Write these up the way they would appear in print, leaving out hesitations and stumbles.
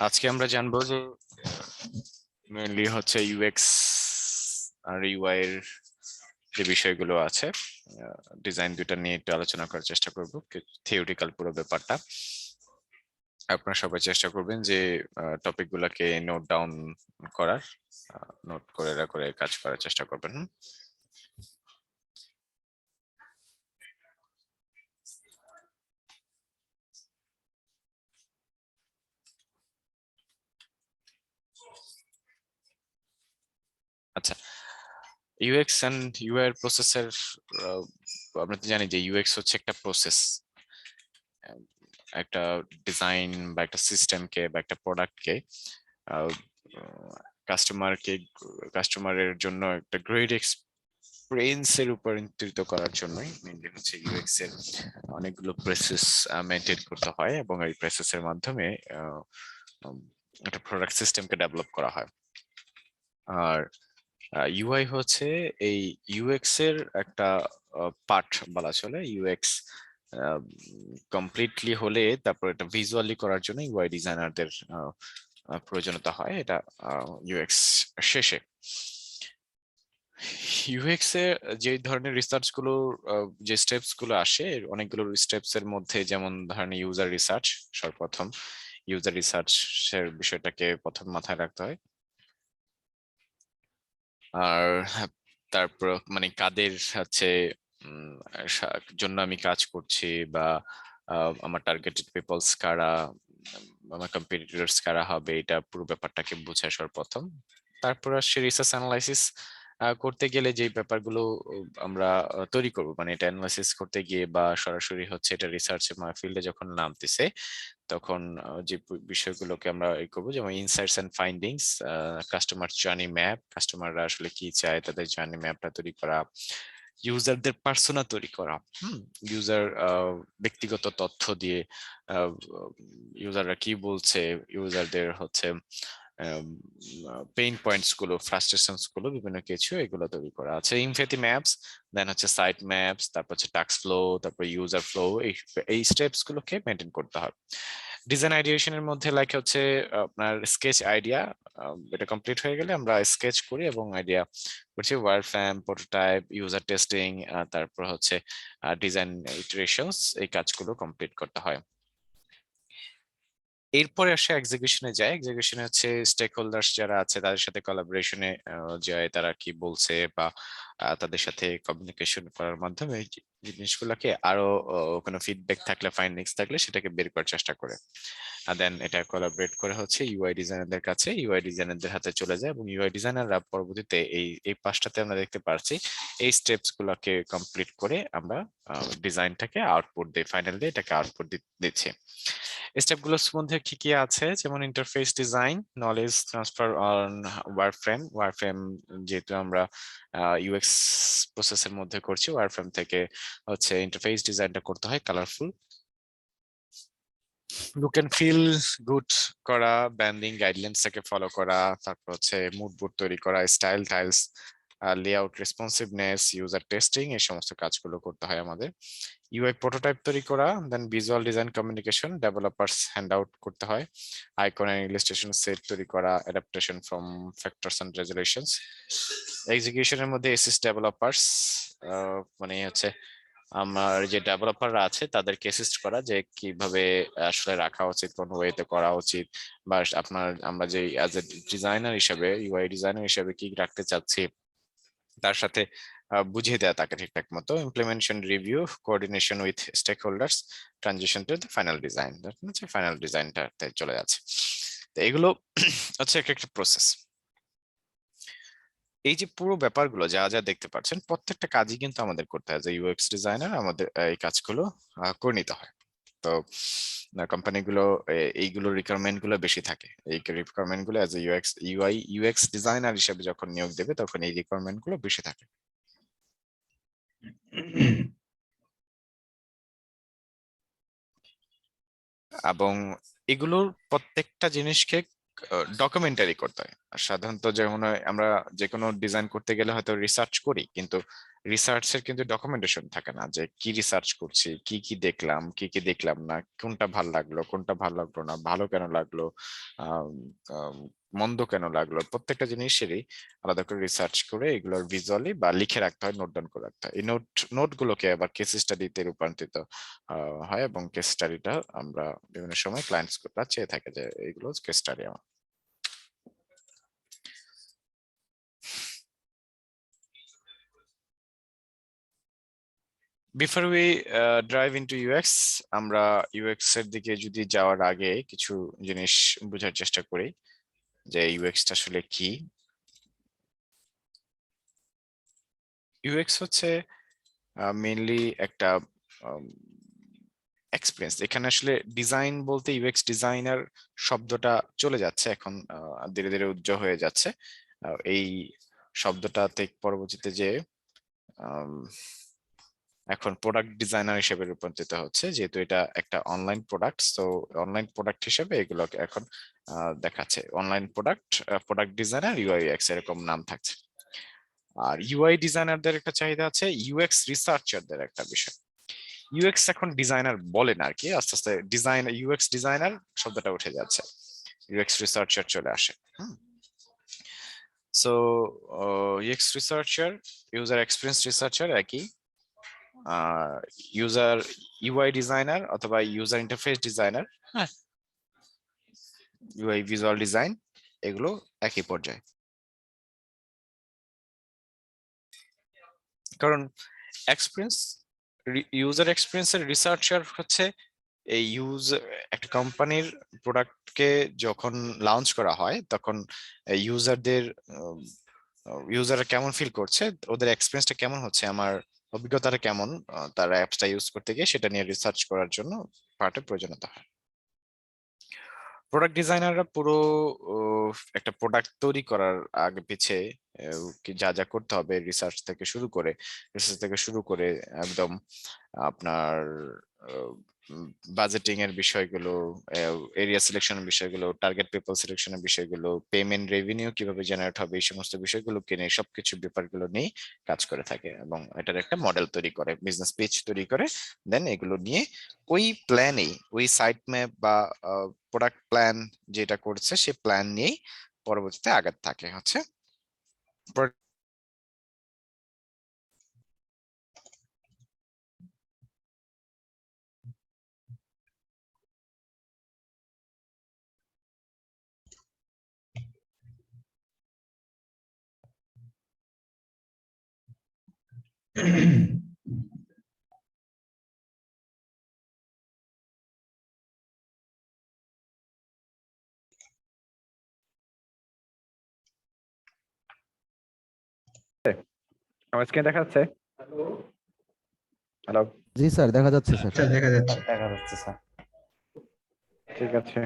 আজকে আমরা জানবো যে মেইনলি হচ্ছে ইউএক্স আর ইউআই এর যে বিষয়গুলো আছে, ডিজাইন দুটা নিয়ে একটু আলোচনা করার চেষ্টা করব। থিওরিটিক্যাল পুরো ব্যাপারটা আপনারা সবাই চেষ্টা করবেন যে টপিক গুলাকে নোট ডাউন করার, নোট করে কাজ করার চেষ্টা করবেন। আচ্ছা, ইউএক্স এন্ড ইউআই এর প্রসেসের আমরা তো জানি যে ইউএক্স হচ্ছে একটা প্রসেস, একটা ডিজাইন বা একটা সিস্টেমকে বা একটা প্রোডাক্টকে কাস্টমারকে কাস্টমারের জন্য একটা গ্রেট এক্সপিরিয়েন্সের উপর রূপান্তরিত করার জন্যই মেইনলি হচ্ছে ইউএক্স এর অনেকগুলো প্রসেস মেনটেন করতে হয় এবং এই প্রসেসের মাধ্যমে একটা প্রোডাক্ট সিস্টেমকে ডেভেলপ করা হয়। আর ইউআই হচ্ছে এই ইউএক্স এর একটা পার্ট বলা চলে। ইউএক্স কমপ্লিটলি হলে তারপর এটা ভিজুয়ালি করার জন্য ইউআই ডিজাইনারদের প্রয়োজনীয়তা হয়, এটা ইউএক্স শেষে। ইউএক্স এ যে ধরনের রিসার্চ গুলো, যে স্টেপস গুলো আসে, অনেকগুলো স্টেপস এর মধ্যে যেমন ধরেন ইউজার রিসার্চ সর্বপ্রথম। ইউজার রিসার্চ এর বিষয়টাকে প্রথম মাথায় রাখতে হয়। আর তারপর মানে কাদের হচ্ছে জন্য আমি কাজ করছি, বা আমার টার্গেটেড পিপলস কারা, আমার কম্পিটিটরস কারা হবে, এটা পুরো ব্যাপারটাকে বোঝায় সর্বপ্রথম। তারপর আসছে রিসার্চ অ্যানালাইসিস করতে গেলে যে ব্যাপারগুলো আমরা তৈরি করব, মানে এটা অ্যানালাইসিস করতে গিয়ে বা সরাসরি হচ্ছে এটা রিসার্চ ফিল্ডে যখন নামতেছে তখন যে বিষয়গুলোকে আমরা করবো, যেমন insights and findings, customer journey map, কাস্টমাররা আসলে কি চায় তাদের জার্নি ম্যাপটা তৈরি করা, ইউজারদের পার্সোনা তৈরি করা, ইউজার ব্যক্তিগত তথ্য দিয়ে ইউজাররা কি বলছে, ইউজারদের হচ্ছে পেইন পয়েন্টস গুলো, ফ্রাস্ট্রেশনস গুলো, বিভিন্ন কিছু এগুলো তৈরি করা আছে। ইনফেটি ম্যাপস, দেন হচ্ছে সাইট ম্যাপস, তারপর হচ্ছে টাস্ক ফ্লো, তারপর ইউজার ফ্লো, এই স্টেপস গুলোকে মেনটেন করতে হবে। ডিজাইন আইডিয়েশনের মধ্যে লাইক হচ্ছে আপনার স্কেচ আইডিয়া, এটা কমপ্লিট হয়ে গেলে আমরা স্কেচ করি এবং আইডিয়া করছি, ওয়ারফ্রেম, প্রোটোটাইপ, ইউজার টেস্টিং, তারপর হচ্ছে ডিজাইন ইটারেশনস, এই কাজগুলো কমপ্লিট করতে হয়। এরপরে আসে এক্সিকিউশনে যায়। এক্সিকিউশনে হচ্ছে স্টেক হোল্ডার্স যারা আছে তাদের সাথে কোলাবোরেশনে যায়, তারা কি বলছে বা তাদের সাথে কমিউনিকেশন করার মাধ্যমে এই জিনিসগুলোকে আরো কোনো ফিডব্যাক থাকলে, ফাইন্ডিংস থাকলে সেটাকে বের করার চেষ্টা করে। দেন এটা কোলাবরেট করে হচ্ছে ইউআই ডিজাইনারদের কাছে, ইউআই ডিজাইনারদের হাতে চলে যায় এবং ইউআই ডিজাইনাররা পরবর্তীতে এই এই পাশটাতে আমরা দেখতে পাচ্ছি এই স্টেপস গুলোকে কমপ্লিট করে আমরা ডিজাইনটাকে আউটপুট দিই, ফাইনাল দিয়ে এটাকে আউটপুট দিচ্ছি। স্টেপগুলোর মধ্যে কি কি আছে, যেমন interface design, knowledge transfer on wireframe. Wireframe যেহেতু আমরা ইউএক্স প্রসেসের মধ্যে করছি, ওয়ারফ্রেম থেকে হচ্ছে ইন্টারফেস ডিজাইনটা করতে হয় colourful, look and feel good করা, ব্যান্ডিং গাইডলাইন্স থেকে ফলো করা, তারপর হচ্ছে মুড বোর্ড তৈরি করা, style tiles, layout responsiveness, user testing, এই সমস্ত কাজগুলো করতে হয় আমাদের। ইউআই প্রোটোটাইপ তৈরি করা, then visual design communication, developers hand out করতে হয়, আইকন এন্ড ইলাস্ট্রেশন সেট তৈরি করা, adaptation form factors and resolutions. এক্সিকিউশনের মধ্যে অ্যাসিস্ট ডেভেলপার্স, মানে হচ্ছে আমার যে ডেভেলপাররা আছে তাদেরকে অ্যাসিস্ট করা যে কিভাবে আসলে রাখা উচিত, কোন ওয়েতে করা উচিত, বা আপনার আমরা যে অ্যাজ এ ডিজাইনার হিসেবে, ইউআই ডিজাইনার হিসেবে কি রাখতে চাচ্ছি তার সাথে বুঝিয়ে দেওয়া তাকে ঠিকঠাক মতো। Implementation review, coordination with stakeholders, transition to the final design, হচ্ছে ফাইনাল ডিজাইনটাতে চলে যাচ্ছে। তো এগুলো হচ্ছে একটা প্রসেস। এই যে পুরো ব্যাপারগুলো যা যা দেখতে পাচ্ছেন, প্রত্যেকটা কাজই কিন্তু আমাদের করতে হয়, যে ইউএক্স ডিজাইনার আমাদের এই কাজগুলো করে নিতে হয়। তো কোম্পানিগুলো এইগুলো রিকোয়ারমেন্ট গুলো বেশি থাকে, এই রিকোয়ারমেন্ট গুলো অ্যাজ এ ইউএক্স ডিজাইনার হিসেবে যখন নিয়োগ দেবে তখন এই রিকোয়ারমেন্ট গুলো বেশি থাকে। এবং এগুলোর প্রত্যেকটা জিনিসকে ডকুমেন্টারি করতে হয়। আর সাধারণত যেমন আমরা যে কোনো ডিজাইন করতে গেলে হয়তো রিসার্চ করি, কিন্তু রিসার্চের কিন্তু ডকুমেন্টেশন থাকে না, যে কি রিসার্চ করছি, কি কি দেখলাম, কি কি দেখলাম না, কোনটা ভাল লাগলো, কোনটা ভাল লাগলো না, ভালো কেন লাগলো, আম, আম, মন্দ কেন লাগলো, প্রত্যেকটা জিনিসেরই আলাদা করে রিসার্চ করে এগুলোর ভিজুয়ালি বা লিখে রাখতে হয়, নোট ডাউন করে রাখতে হয়। এই নোটগুলোকে আবার কেস স্টাডিতে রূপান্তরিত হয়, এবং কেস স্টাডিটা আমরা বিভিন্ন সময় ক্লায়েন্টস চেয়ে থাকে যে এইগুলো কেস স্টাডি আমার। Before we drive into UX, আমরা ইউএক্স এর দিকে যদি যাওয়ার আগে কিছু জিনিস বোঝার চেষ্টা করি যে ইউএক্সটা আসলে কি। ইউএক্স হচ্ছে মেইনলি একটা এক্সপিরিয়েন্স। এখানে আসলে ডিজাইন বলতে ইউএক্স ডিজাইনার শব্দটা চলে যাচ্ছে এখন, ধীরে ধীরে উজ্জ্বল হয়ে যাচ্ছে এই শব্দটাতে পরবর্তীতে যে এখন প্রোডাক্ট ডিজাইনার হিসেবে রূপান্তরিত হচ্ছে, যেহেতু এটা একটা অনলাইন প্রোডাক্ট। তো অনলাইন প্রোডাক্ট হিসেবে এগুলোকে এখন দেখাচ্ছে অনলাইন প্রোডাক্ট, প্রোডাক্ট ডিজাইনার, ইউআই/ইউএক্স এরকম নাম থাকছে। আর ইউআই ডিজাইনারদের একটা চাহিদা আছে, ইউএক্স রিসার্চারদের একটা বিষয়। ইউএক্স এখন ডিজাইনার বলেন আর কি, আস্তে আস্তে ডিজাইন ইউএক্স ডিজাইনার শব্দটা উঠে যাচ্ছে, ইউএক্স রিসার্চার চলে আসে। So UX researcher, user experience researcher একই, ইউজার ইউআই ডিজাইনার অথবা ইউজার ইন্টারফেস ডিজাইনার, হ্যাঁ, ইউআই ভিজুয়াল ডিজাইন, এগুলো একই পর্যায়ে। কারণ এক্সপিরিয়েন্স, ইউজার এক্সপিরিয়েন্সের রিসার্চার হচ্ছে এই একটা কোম্পানির প্রোডাক্টকে যখন লঞ্চ করা হয় তখন ইউজারদের, ইউজাররা কেমন ফিল করছে, ওদের এক্সপিরিয়েন্সটা কেমন হচ্ছে, আমার অভিজ্ঞতাটা কেমন, তারা অ্যাপসটা ইউজ করতে গিয়ে সেটা নিয়ে রিসার্চ করার জন্য পার্টের প্রয়োজনীয়তা হয়। প্রোডাক্ট ডিজাইনাররা পুরো একটা প্রোডাক্ট তৈরি করার আগে পিছে যা যা করতে হবে, রিসার্চ থেকে শুরু করে একদম আপনার বাজেটিং এর বিষয়গুলো, এরিয়া সিলেকশনের বিষয়গুলো, টার্গেট পিপল সিলেকশনের বিষয়গুলো, পেমেন্ট রেভিনিউ কিভাবে জেনারেট হবে, এই সমস্ত বিষয়গুলোকে নিয়ে সবকিছু ব্যাপারগুলো নিয়ে কাজ করে থাকে, এবং এটার একটা মডেল তৈরি করে, বিজনেস পিচ তৈরি করে, দেন এগুলো নিয়ে ওই প্ল্যানেই, ওই সাইট ম্যাপ বা প্রোডাক্ট প্ল্যান যেটা করছে সেই প্ল্যান নিয়েই পরবর্তীতে আগাতে থাকে হচ্ছে। আমার স্ক্রিন দেখা যাচ্ছে? হ্যালো? জি স্যার, দেখা যাচ্ছে স্যার। আচ্ছা, দেখা যাচ্ছে। দেখা যাচ্ছে স্যার, ঠিক আছে।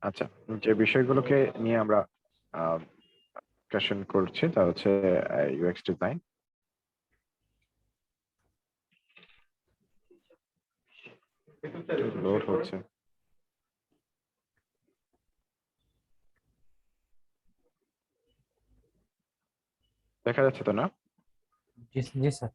আচ্ছা, যে বিষয়গুলোকে নিয়ে আমরা ডিসকাশন করছি তা হচ্ছে ইউএক্স ডিজাইন। লোড হচ্ছে, দেখা যাচ্ছে তো না? জি জি স্যার।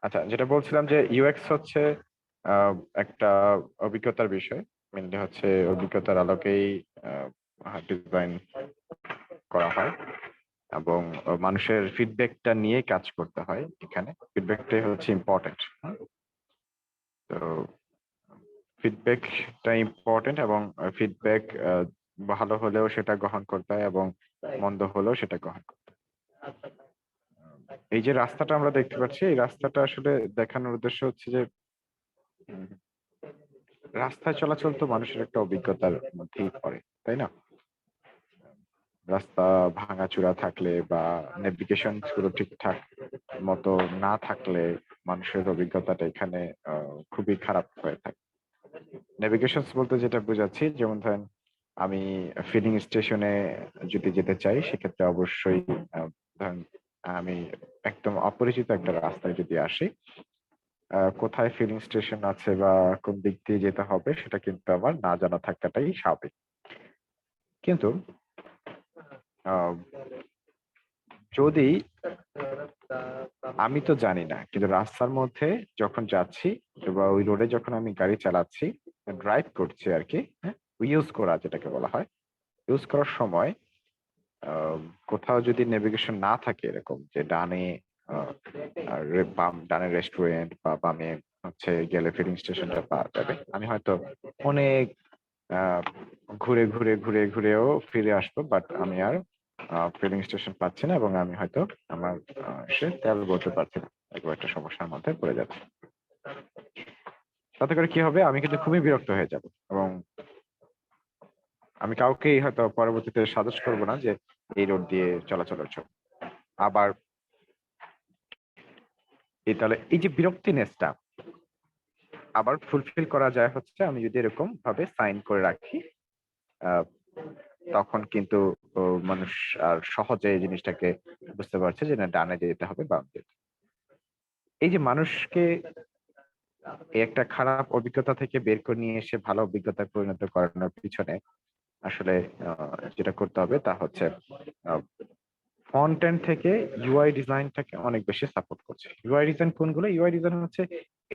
আচ্ছা, যেটা বলছিলাম যে ইউএক্স হচ্ছে একটা অভিজ্ঞতার বিষয়, মেনলি হচ্ছে অভিজ্ঞতার আলোকেই ডিজাইন করা হয়, এবং মানুষের ফিডব্যাকটা নিয়ে কাজ করতে হয়। এখানে ফিডব্যাকটাই হচ্ছে ইম্পর্টেন্ট। তো ফিডব্যাকটা ইম্পর্টেন্ট, এবং ফিডব্যাক ভালো হলেও সেটা গ্রহণ করতে হয়, এবং মন্দ হলেও সেটা গ্রহণ করতে হয়। এই যে রাস্তাটা আমরা দেখতে পাচ্ছি, এই রাস্তাটা আসলে দেখানোর উদ্দেশ্য হচ্ছে যে রাস্তায় চলাচল তো মানুষের একটা অভিজ্ঞতার মধ্যেই পড়ে, তাই না? রাস্তা ভাঙাচোরা থাকলে বা নেভিগেশন গুলো ঠিকঠাক মতো না থাকলে মানুষের অভিজ্ঞতাটা এখানে খুবই খারাপ হয়ে থাকে। নেভিগেশনস বলতে যেটা বোঝাচ্ছি, যেমন ধরেন আমি ফিলিং স্টেশনে যদি যেতে চাই, সেক্ষেত্রে অবশ্যই ধরেন আমি একদম অপরিচিত একটা রাস্তায় যদি আসি, কোথায় ফিলিং স্টেশন আছে বা কোন দিক দিয়ে যেতে হবে সেটা কিন্তু আমার না জানা থাকাটাই স্বাভাবিক। কিন্তু আহ, যদি আমি তো জানি না, কিন্তু রাস্তার মধ্যে যখন যাচ্ছি বা ওই রোডে যখন আমি গাড়ি চালাচ্ছি, ড্রাইভ করছি আর কি, হ্যাঁ, ইউজ করা যেটাকে বলা হয়, ইউজ করার সময় আহ, কোথাও যদি নেভিগেশন না থাকে, এরকম যে ডানে বাম ডানে রেস্টুরেন্ট বা বামে হচ্ছে গেলে ফিলিং স্টেশনটা পাওয়া যাবে, আমি হয়তো অনেক আহ, ঘুরে ঘুরে ঘুরে ঘুরেও ফিরে আসবো, বাট আমি আর ফিলিং স্টেশন পাচ্ছি না এবং আমি হয়তো আমার সে তেল বলতে পারছি না, এরকম একটা সমস্যার মধ্যে পড়ে যাচ্ছে। তাতে করে কি হবে, আমি কিন্তু খুবই বিরক্ত হয়ে যাব এবং আমি কাউকেই হয়তো পরবর্তীতে সাজেস্ট করবো না যে এই রোড দিয়ে চলাচলের জন্য। আবার তাহলে এই যে বিরক্তিনেসটা আবার ফুলফিল করা যায় হচ্ছে আমি যদি এরকম ভাবে সাইন করে রাখি, আহ, তখন কিন্তু মানুষ আর সহজে এই জিনিসটাকে বুঝতে পারছে যে না, ডানে যেতে হবে বাম যেতে। এই যে মানুষকে এই একটা খারাপ অভিজ্ঞতা থেকে বের করে নিয়ে এসে ভালো অভিজ্ঞতায় পরিণত করানোর পিছনে আসলে যেটা করতে হবে তা হচ্ছে ফ্রন্ট এন্ড থেকে ইউআই ডিজাইনটাকে অনেক বেশি সাপোর্ট করছে। ইউআই ডিজাইন কোনগুলো? ইউআই ডিজাইন হচ্ছে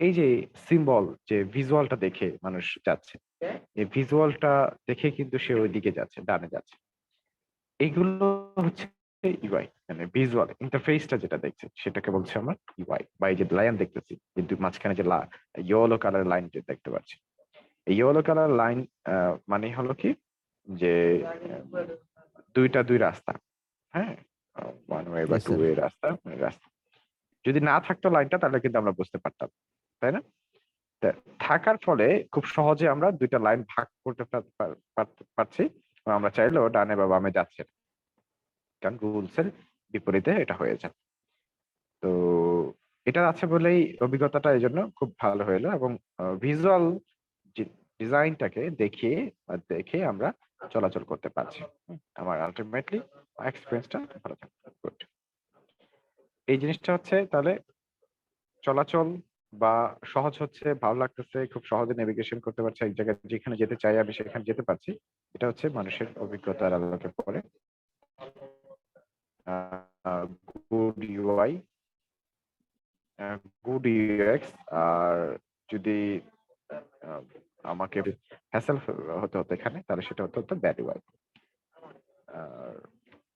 এই যে সিম্বল, যে ভিজুয়ালটা দেখে মানুষ যাচ্ছে, এই ভিজুয়ালটা দেখে কিন্তু সে ওইদিকে যাচ্ছে, ডানে যাচ্ছে। এইগুলো হচ্ছে ইউআই, মানে ভিজুয়াল ইন্টারফেসটা যেটা দেখছে সেটাকে বলছে আমার ইউআই। বা এই যে লাইন দেখতেছি, কিন্তু মাঝখানে যে ইয়েলো কালার লাইন দেখতে পাচ্ছি, এই ইয়েলো কালার লাইন মানে হলো কি যে দুই রাস্তা, হ্যাঁ, ওয়ান ওয়ে বা জি টু স্যার। ওয়ে রাস্তা, রাস্তা যদি না থাকতো লাইনটা, তাহলে কিন্তু আমরা বুঝতে পারতাম, তাই না? তা থাকার ফলে খুব সহজে আমরা দুইটা লাইন ভাগ করতে পারছি। আমরা চাইলেও ডানে বা বামে যাচ্ছে না, কারণ রুলস এর বিপরীতে এটা হয়ে যায়। তো এটা আছে বলেই অভিজ্ঞতাটা এই জন্য খুব ভালো হলো এবং ভিজুয়াল ডিজাইনটাকে দেখে আমরা চলাচল করতে পারছি। আমার আলটিমেটলি এক্সপিরিয়েন্সটা ভালো থাকবে। Good. এই জিনিসটা হচ্ছে তাহলে চলাচল বা সহজ হচ্ছে, ভালো লাগতেছে, খুব সহজে নেভিগেশন করতে পারছি, এক জায়গায় যেখানে যেতে চাই আমি সেখানে যেতে পারছি। এটা হচ্ছে মানুষের অভিজ্ঞতার আলোকে পড়ে গুড ইউআই, গুড ইউএক্স। আর যদি আহ, আমাকে হ্যাসেল হতে হতো এখানে, তাহলে সেটা হতে হতো ব্যাড ইউআই। আর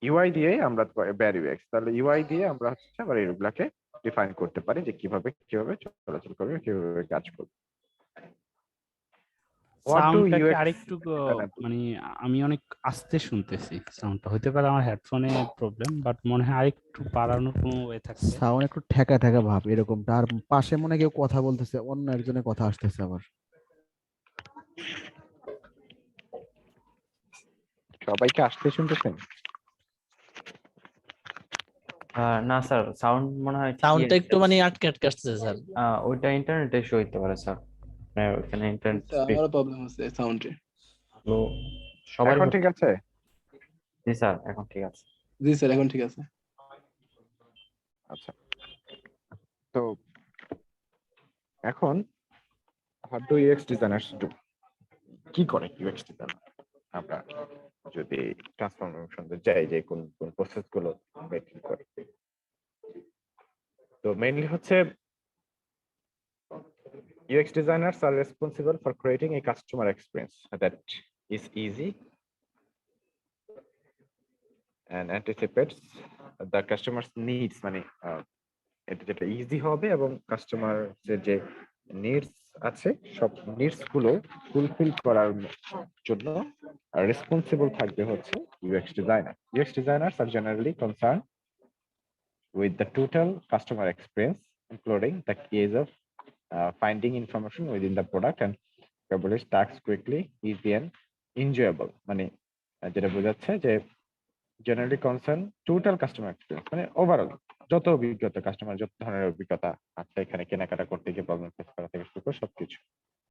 ইউআই দিয়ে আমরা ব্যাড ইউএক্স, তাহলে ইউআই দিয়ে আমরা হচ্ছে আবার এগুলাকে ডিফাইন করতে পারি যে কিভাবে কিভাবে চলাচল করবে, কিভাবে কাজ করবে। হোয়াট ডু সাউন্ডটা কি ইউএক্স আরেকটু মানে আমি অনেক আস্তে শুনতেছি সাউন্ডটা, হতে পারে আমার হেডফোনে প্রবলেম, বাট মনে হয় আরেকটু বাড়ানোর কোনো ওয়ে থাকবে। সাউন্ড একটু ঠেকা ঠেকা ভাব এরকমটা, আর পাশে মনে হয় কেউ কথা বলতেছে, অন্য একজনের কথা আসতেছে আবার। সবাইকে আসতে শুনতেছেন? না স্যার, সাউন্ড মনে হয় ঠিকই সাউন্ডটা একটু আছে। মানে আটকে আটকে আসতেছে স্যার। ওইটা ইন্টারনেট ইস্যু হইতে পারে স্যার, আপনার ওখানে ইন্টারনেট আচ্ছা, স্পিড আমারও প্রবলেম হচ্ছে সাউন্ডে। সবার এখন ঠিক আছে? জি স্যার, এখন ঠিক আছে। জি স্যার, এখন ঠিক আছে। আচ্ছা, তো এখন what do UX designers do, কি করে ইউএক্স ডিজাইনার? আমরা যদি ট্রান্সফরমেশন যাই যে কোন কোন প্রসেস গুলো মেনটেন করে, তো মেইনলি হচ্ছে UX designers are responsible for creating a customer experience that is easy and anticipates the customer's needs, মানে এটা যেটা ইজি হবে এবং কাস্টমার যে নিডস আছে সব নিডস গুলো ফুলফিল করার জন্য রেসপন্সিবল থাকবে হচ্ছে ইউএক্স ডিজাইনার। ইউএক্স ডিজাইনার্স আর generally concern with the total customer experience, including the case of finding information within the product and publish tasks quickly, easy and enjoyable, মানে যেটা বোঝাচ্ছে যে generally concern total customer experience, মানে overall যত অভিজ্ঞতা, customer যত ধরনের অভিজ্ঞতা আছে এখানে কেনাকাটা করতে গিয়ে প্রবলেম ফেস করা থেকে শুরু করে সবকিছু,